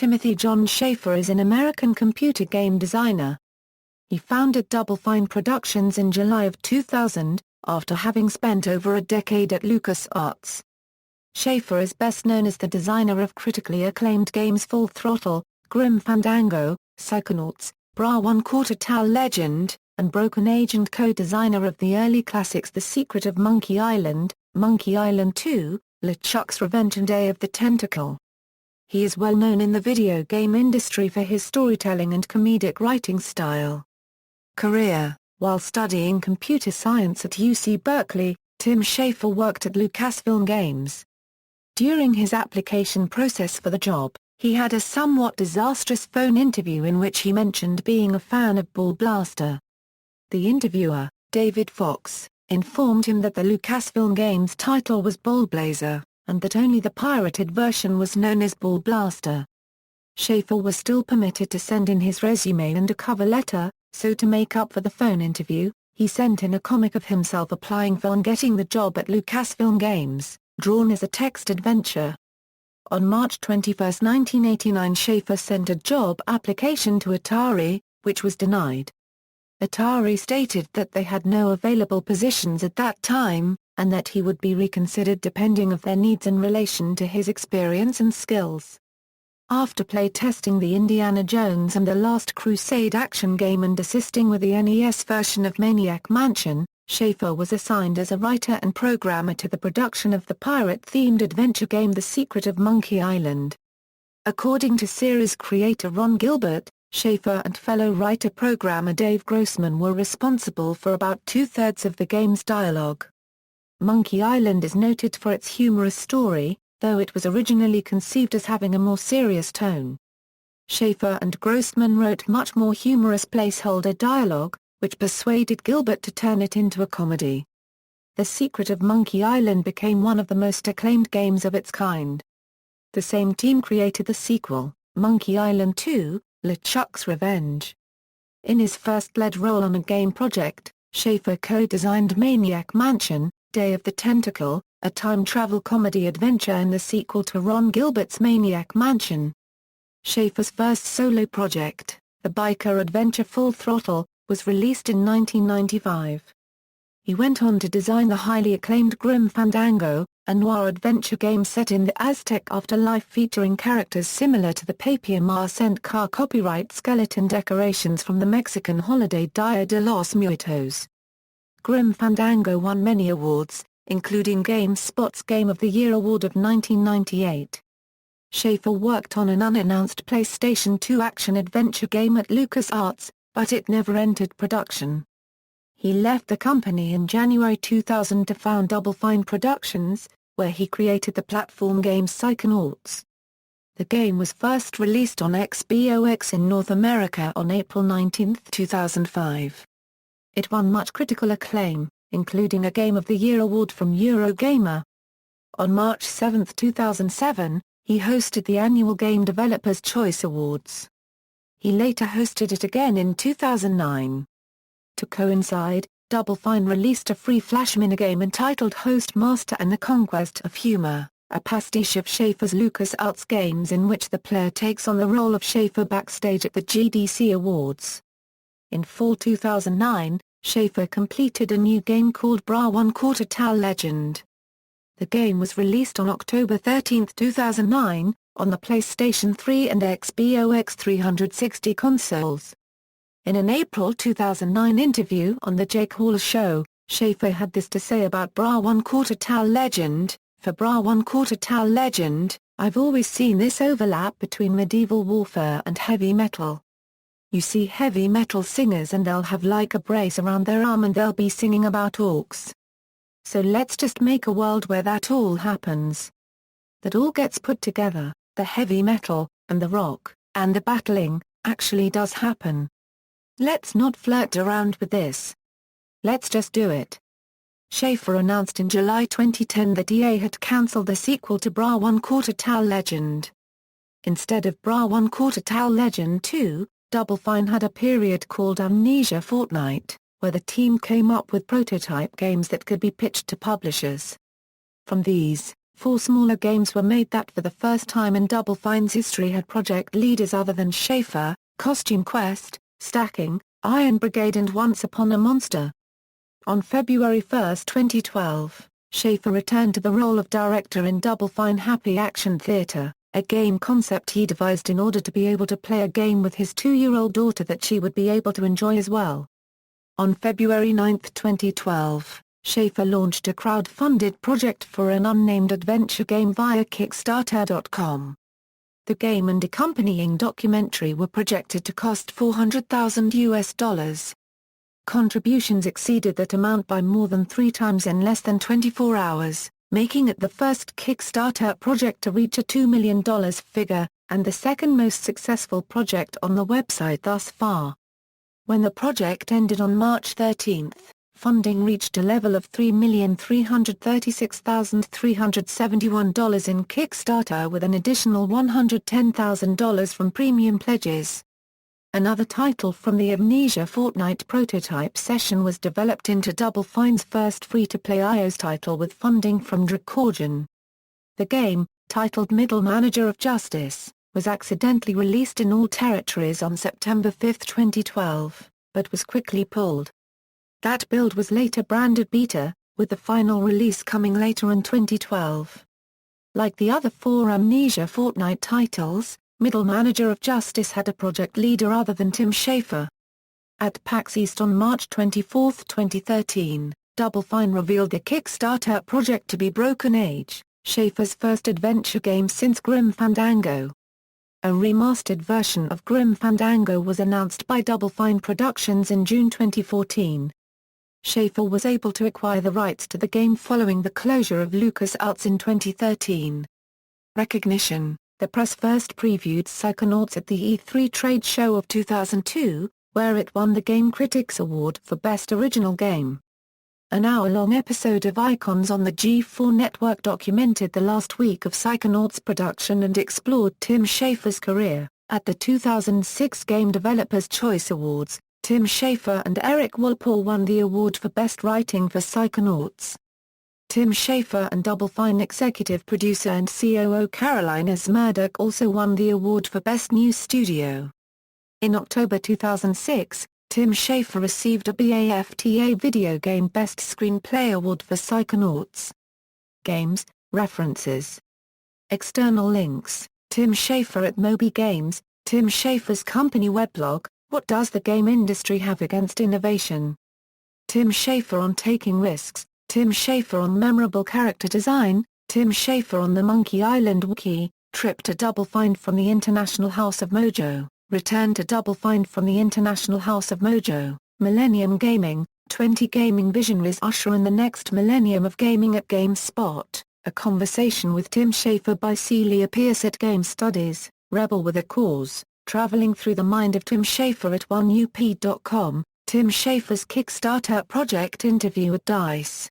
Timothy John Schafer is an American computer game designer. He founded Double Fine Productions in July of 2000, after having spent over a decade at LucasArts. Schafer is best known as the designer of critically acclaimed games Full Throttle, Grim Fandango, Psychonauts, Bra One Quarter Tal Legend, and Broken Age, and co-designer of the early classics The Secret of Monkey Island, Monkey Island 2, LeChuck's Revenge, and Day of the Tentacle. He is well known in the video game industry for his storytelling and comedic writing style. Career: while studying computer science at UC Berkeley, Tim Schafer worked at Lucasfilm Games. During his application process for the job, he had a somewhat disastrous phone interview in which he mentioned being a fan of Ball Blaster. The interviewer, David Fox, informed him that the Lucasfilm Games title was Ball Blazer, and that only the pirated version was known as Ball Blaster. Schafer was still permitted to send in his resume and a cover letter, so to make up for the phone interview, he sent in a comic of himself applying for and getting the job at Lucasfilm Games, drawn as a text adventure. On March 21, 1989, Schafer sent a job application to Atari, which was denied. Atari stated that they had no available positions at that time, and that he would be reconsidered depending on their needs in relation to his experience and skills. After play testing the Indiana Jones and the Last Crusade action game and assisting with the NES version of Maniac Mansion, Schafer was assigned as a writer and programmer to the production of the pirate-themed adventure game The Secret of Monkey Island. According to series creator Ron Gilbert, Schafer and fellow writer-programmer Dave Grossman were responsible for about two-thirds of the game's dialogue. Monkey Island is noted for its humorous story, though it was originally conceived as having a more serious tone. Schafer and Grossman wrote much more humorous placeholder dialogue, which persuaded Gilbert to turn it into a comedy. The Secret of Monkey Island became one of the most acclaimed games of its kind. The same team created the sequel, Monkey Island 2, LeChuck's Revenge. In his first lead role on a game project, Schafer co-designed Maniac Mansion, Day of the Tentacle, a time-travel comedy adventure and the sequel to Ron Gilbert's Maniac Mansion. Schafer's first solo project, the biker adventure Full Throttle, was released in 1995. He went on to design the highly acclaimed Grim Fandango, a noir adventure game set in the Aztec afterlife featuring characters similar to the Papier Mâché car copyright skeleton decorations from the Mexican holiday Dia de los Muertos. Grim Fandango won many awards, including GameSpot's Game of the Year award of 1998. Schafer worked on an unannounced PlayStation 2 action-adventure game at LucasArts, but it never entered production. He left the company in January 2000 to found Double Fine Productions, where he created the platform game Psychonauts. The game was first released on Xbox in North America on April 19, 2005. It won much critical acclaim, including a Game of the Year award from Eurogamer. On March 7, 2007, he hosted the annual Game Developers' Choice Awards. He later hosted it again in 2009. To coincide, Double Fine released a free Flash minigame entitled Host Master and the Conquest of Humor, a pastiche of Schafer's LucasArts games in which the player takes on the role of Schafer backstage at the GDC Awards. In fall 2009, Schafer completed a new game called Bra One Quarter Tal Legend. The game was released on October 13, 2009, on the PlayStation 3 and Xbox 360 consoles. In an April 2009 interview on The Jake Hall Show, Schafer had this to say about Bra One Quarter Tal Legend: "For Bra One Quarter Tal Legend, I've always seen this overlap between medieval warfare and heavy metal. You see heavy metal singers and they'll have like a brace around their arm and they'll be singing about orcs. So let's just make a world where that all happens. That all gets put together, the heavy metal, and the rock, and the battling, actually does happen. Let's not flirt around with this. Let's just do it." Schafer announced in July 2010 that EA had cancelled the sequel to Bra One Quarter Tal Legend. Instead of Bra One Quarter Tal Legend 2, Double Fine had a period called Amnesia Fortnight, where the team came up with prototype games that could be pitched to publishers. From these, 4 smaller games were made that for the first time in Double Fine's history had project leaders other than Schafer: Costume Quest, Stacking, Iron Brigade and Once Upon a Monster. On February 1, 2012, Schafer returned to the role of director in Double Fine Happy Action Theater, a game concept he devised in order to be able to play a game with his 2-year-old daughter that she would be able to enjoy as well. On February 9, 2012, Schafer launched a crowd-funded project for an unnamed adventure game via Kickstarter.com. The game and accompanying documentary were projected to cost $400,000. Contributions exceeded that amount by more than 3 times in less than 24 hours, making it the first Kickstarter project to reach a $2 million figure, and the second most successful project on the website thus far. When the project ended on March 13, funding reached a level of $3,336,371 in Kickstarter with an additional $110,000 from premium pledges. Another title from the Amnesia Fortnite prototype session was developed into Double Fine's first free-to-play iOS title with funding from Dracordian. The game, titled Middle Manager of Justice, was accidentally released in all territories on September 5, 2012, but was quickly pulled. That build was later branded Beta, with the final release coming later in 2012. Like the other 4 Amnesia Fortnite titles, Middle Manager of Justice had a project leader other than Tim Schafer. At PAX East on March 24, 2013, Double Fine revealed the Kickstarter project to be Broken Age, Schafer's first adventure game since Grim Fandango. A remastered version of Grim Fandango was announced by Double Fine Productions in June 2014. Schafer was able to acquire the rights to the game following the closure of LucasArts in 2013. Recognition: the press first previewed Psychonauts at the E3 trade show of 2002, where it won the Game Critics Award for Best Original Game. An hour-long episode of Icons on the G4 network documented the last week of Psychonauts production and explored Tim Schafer's career. At the 2006 Game Developers' Choice Awards, Tim Schafer and Eric Walpole won the award for Best Writing for Psychonauts. Tim Schafer and Double Fine executive producer and COO Caroline S. Murdoch also won the award for Best New Studio. In October 2006, Tim Schafer received a BAFTA Video Game Best Screenplay Award for Psychonauts. Games, references. External links: Tim Schafer at Moby Games, Tim Schafer's company weblog, What Does the Game Industry Have Against Innovation? Tim Schafer on Taking Risks, Tim Schafer on Memorable Character Design, Tim Schafer on the Monkey Island Wiki, Trip to Double Fine from the International House of Mojo, Return to Double Fine from the International House of Mojo, Millennium Gaming, 20 Gaming Visionaries Usher in the Next Millennium of Gaming at GameSpot, A Conversation with Tim Schafer by Celia Pierce at Game Studies, Rebel with a Cause, Traveling Through the Mind of Tim Schafer at oneup.com, Tim Schafer's Kickstarter project interview at DICE.